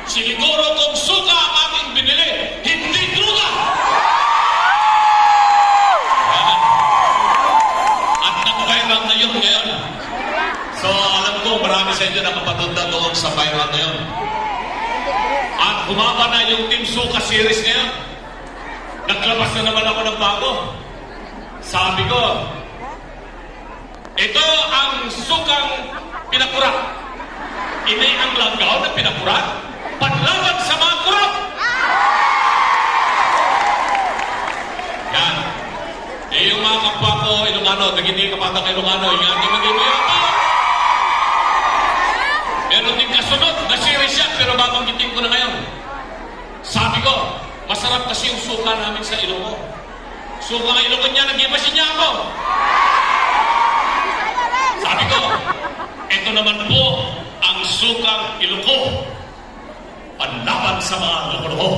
Siguro kung suka ang aking binili, hindi druga! Yan. At nag-viral na yun ngayon. So alam ko, marami sa inyo nakapatunda doon sa viral na yun. At humaba na yung Team Suka series ngayon. Naglabas na naman ako ng bago. Sabi ko, ito ang sukang pinakurat. Ini ang langgaw na pinakurat. Panlaban sa mga kurap. Yan. Yung mga kapwa ko, Ilocano, naging kapatang Ilocano, yung ating maging mayroon. Meron din kasunod na series yan, pero babanggitin ko na ngayon. Sabi ko, masarap kasi yung suka namin sa Iloco. Suka ng Iloco niya, nag-ibasin niya ako. Sabi ko, ito naman po ang sukang Iloco. Panlaban sa mga loko-loko.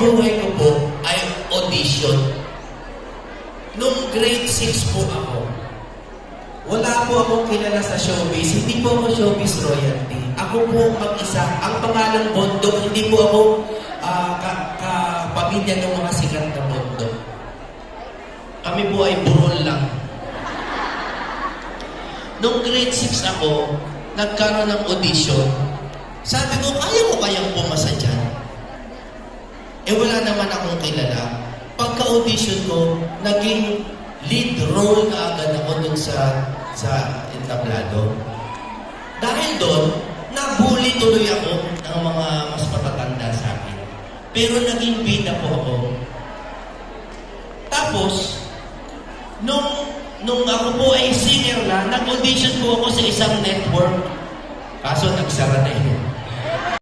Buhay ko po ay audition. Nung grade 6 po ako, wala po akong kilala sa showbiz. Hindi po ako showbiz royalty. Ako po mag-isa. Ang pangalan Bondok, hindi po ako kapamilya ng mga sikat na Bondok. Kami po ay burol lang. Nung grade 6 ako, nagkaroon ng audition. Sabi ko, kaya ko kayang pumasa dyan? Eh wala naman akong kilala. Pagka-audition ko, naging lead role na agad ako dun sa entablado. Dahil doon, nabully tuloy ako ng mga mas matatanda sa akin. Pero naging bida po ako. Tapos, nung ako po ay singer na, nag-audition po ako sa isang network. Kaso nagsara na yun.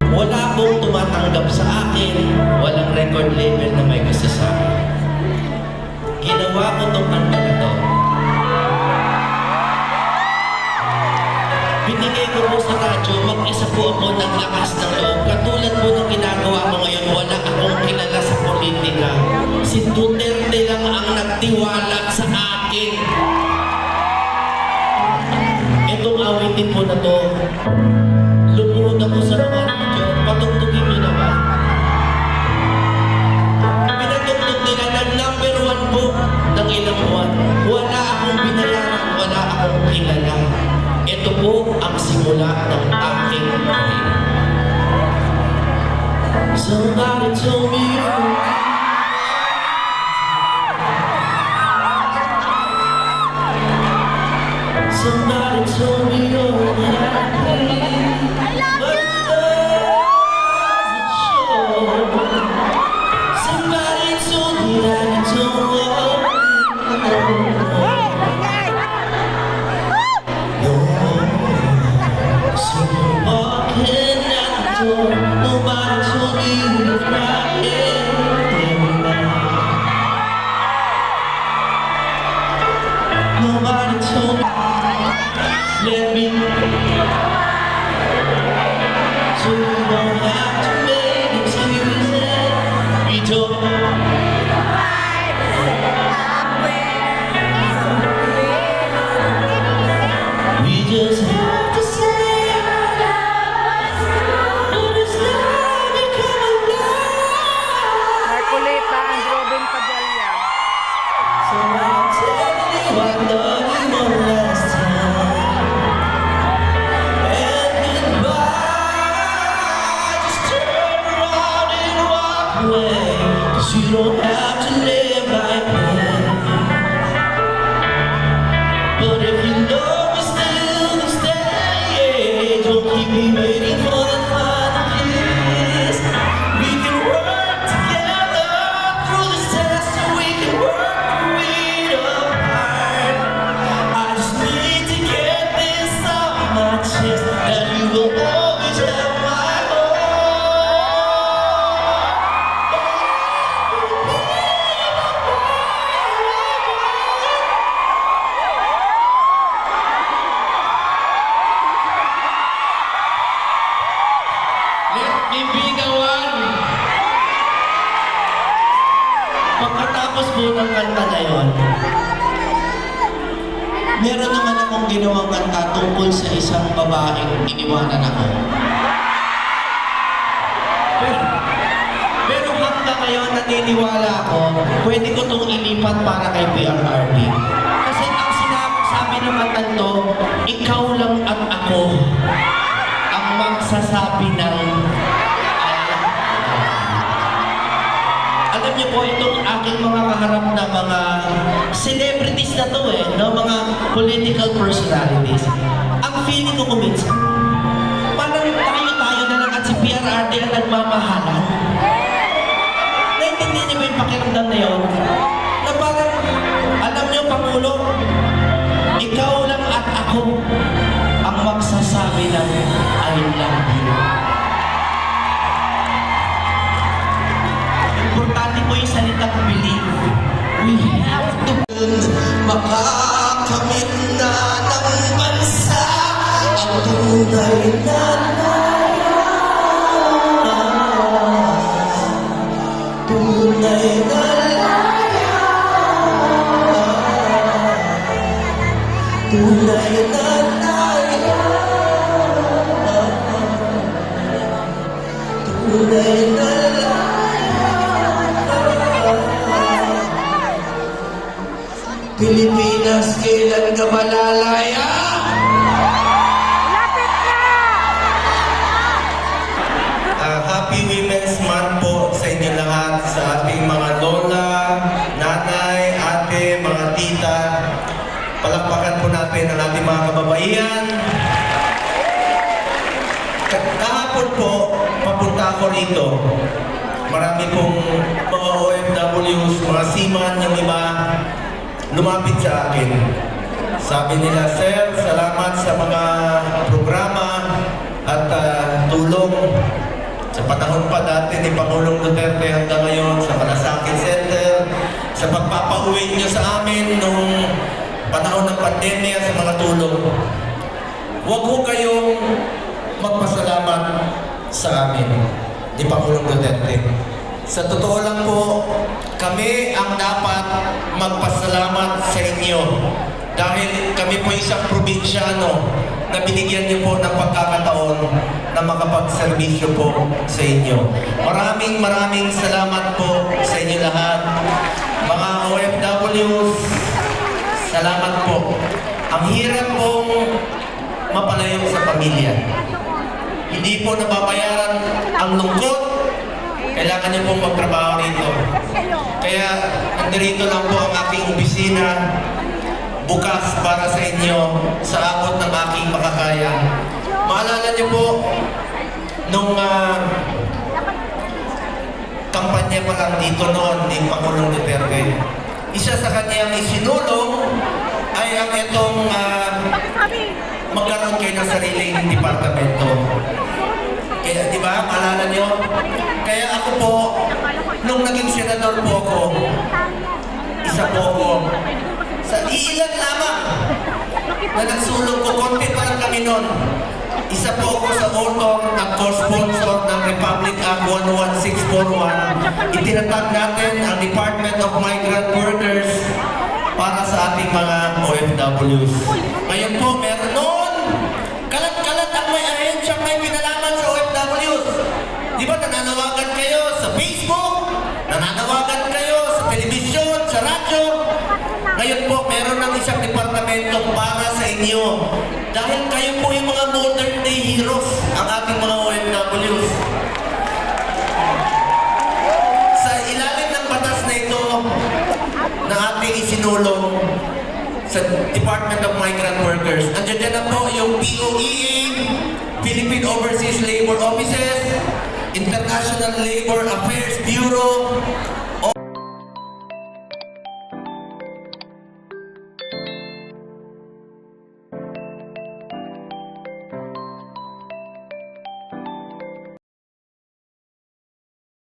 Wala pong tumatanggap sa akin. Walang record label na may gusto sa akin. Ginawa ko itong kanta na to. Binigay ko po sa radyo, mag-isa po ako naglakas ng loob. Katulad po ng ginagawa ko ngayon, wala akong kilala sa politika. Si Duterte lang ang nagtiwala sa akin. Itong awitin po na to, lumuhod ako sa mga radyo, patugtugin nyo naman. Pinatugtog nila ng number 1 po ng ilang buwan. Wala akong binayaran, wala akong kilala. Ito po ang simula ng aking buhay. Somebody told me somebody told me you're happy. I love you. Somebody told me that you don't want no. So you're walking out the door. Nobody told me you were crying every night. Nobody told me. Let me, so you don't have to make excuses. We don't. We just have to say what is love become alive. Marcoleta and Robin Padilla. So I'll tell you I love you one last time. And goodbye, just turn around and walk away. 'Cause you don't have to live like me. be waiting for the final kiss. We can work together through this test, and we can work it apart. I just need to get this off my chest, that you will always have my heart. Let me be the one. Pagkatapos po ng kanta na yon, meron naman akong ginawang kanta tungkol sa isang babaeng iniwanan ako. Pero hanggang ngayon naniniwala ako, pwede ko itong ilipat para kay PRRD. Kasi ang sabi naman to, ikaw lang at ako ang magsasabi ng alam niyo po, itong aking mga kaharap na mga celebrities na to no? Mga political personalities. Ang feeling ko kuminsan, parang tayo-tayo na lang at si PRRD ang nagmamahalan. Naintindihan niyo ba yung pakiramdam na yun? Na parang, alam niyo, Pangulo, ikaw lang at ako ang magsasabi ng I love you. Importante po yung salitang believe. We have to makakamit na ng bansa ang tunay na laya. Tunay na laya. Tunay na laya. Tunay na laya. Pilipinas, kailan ka malalaya? Lapit na! Happy Women's Month po sa inyo lahat, sa ating mga lola, nanay, ate, mga tita. Palakpakan po natin ang ating mga kababaihan. Kahapon po, papunta ako rito. Marami pong mga OFWs, mga seaman ng iba, lumapit sa akin. Sabi nila, Sir, salamat sa mga programa at tulong sa panahon pa dati ni Pangulong Duterte hanggang ngayon sa Malasakit Center, sa pagpapauwi niyo sa amin nung panahon ng pandemya sa mga tulong. Huwag ho kayong magpasalamat sa amin ni Pangulong Duterte. Sa totoo lang po, kami ang dapat magpasalamat sa inyo dahil kami po isang probinsyano na binigyan niyo po ng pagkakataon na makapagserbisyo po sa inyo. Maraming salamat po sa inyo lahat. Mga OFWs, salamat po. Ang hirap pong mapalayo sa pamilya. Hindi po nababayaran ang lungkot. Kailangan niyo pong magtrabaho rito. Kaya nandito lang po ang aking opisina bukas para sa inyo sa abot ng aking makakaya. Maalala niyo po nung kampanya pa lang dito noon ni Pangulong Duterte, isa sa kanyang isinulong ay ang itong magkaroon kayo ng sariling departamento. Kaya, di ba, maalala nyo? Kaya ako po, nung naging senador po ako, isa po ako, sa ilan lamang na nagsulong ko, konti pa lang kami nun. Isa po ako sa author at co-sponsor ng Republic Act 11641. Itinatag natin ang Department of Migrant Workers para sa ating mga OFWs. Ngayon po, meron nun. Kalat-kalat ang may ahensya may pinalaman sa OFWs. Di ba nananawagan kayo sa Facebook? Nananawagan kayo sa telebisyon, sa radyo? Ngayon po, meron ng isang departamento para sa inyo. Dahil kayo po yung mga modern day heroes, ang ating mga OFWs. Sa ilalim ng batas na ito, na ating isinulong sa Department of Migrant Workers, andiyan na po yung POEA, Philippine Overseas Labor Offices, International Labor Affairs Bureau,